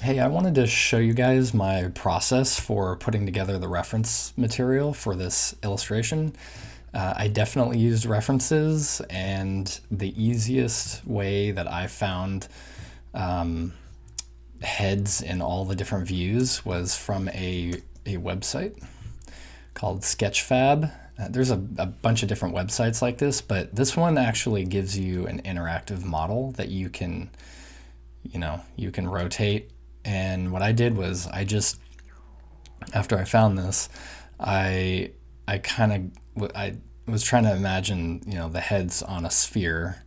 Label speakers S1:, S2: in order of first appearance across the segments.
S1: Hey, I wanted to show you guys my process for putting together the reference material for this illustration. I definitely used references, and the easiest way that I found heads in all the different views was from a website called Sketchfab. There's a bunch of different websites like this, but this one actually gives you an interactive model that you can rotate. And what I did was after I found this, I I was trying to imagine, the heads on a sphere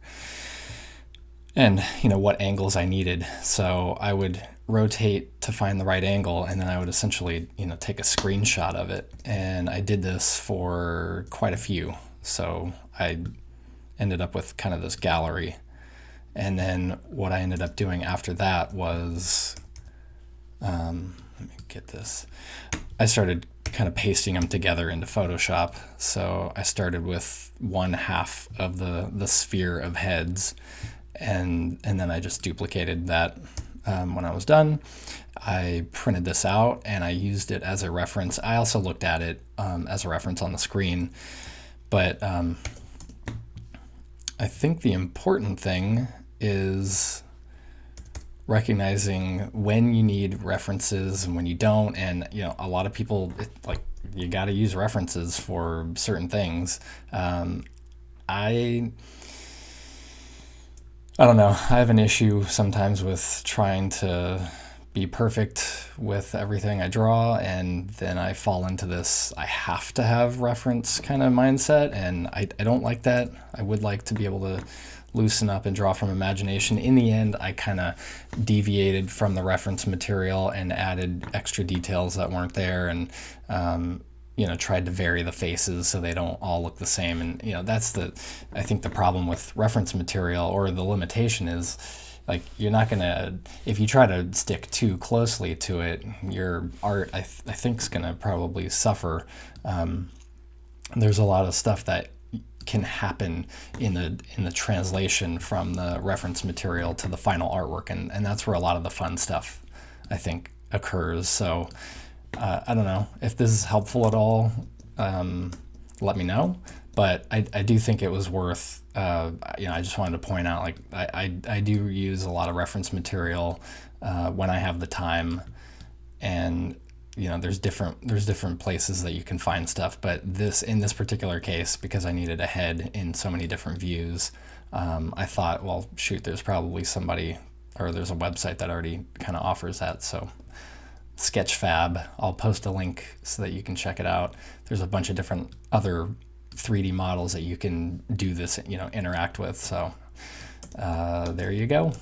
S1: and, what angles I needed. So I would rotate to find the right angle, and then I would essentially, take a screenshot of it. And I did this for quite a few. So I ended up with kind of this gallery. And then what I ended up doing after that was, let me get this. I started kind of pasting them together into Photoshop. So I started with one half of the sphere of heads, and then I just duplicated that. When I was done, I printed this out and I used it as a reference. I also looked at it as a reference on the screen, but I think the important thing is recognizing when you need references and when you don't. And a lot of people, you got to use references for certain things. I don't know. I have an issue sometimes with trying to be perfect with everything I draw, and then I fall into this I have to have reference kind of mindset, and I don't like that. I would like to be able to loosen up and draw from imagination. In the end, I kind of deviated from the reference material and added extra details that weren't there, and tried to vary the faces so they don't all look the same. And I think the problem with reference material, or the limitation, is you're not gonna, if you try to stick too closely to it, your art I think is gonna probably suffer. There's a lot of stuff that can happen in the translation from the reference material to the final artwork, and that's where a lot of the fun stuff, I think, occurs. So I don't know if this is helpful at all. Let me know. But I do think it was worth. I just wanted to point out, I do use a lot of reference material when I have the time, and there's different places that you can find stuff. But in this particular case, because I needed a head in so many different views, I thought, well, shoot, there's probably somebody, or there's a website that already kind of offers that. So Sketchfab, I'll post a link so that you can check it out. There's a bunch of different other 3D models that you can do this, interact with. So there you go.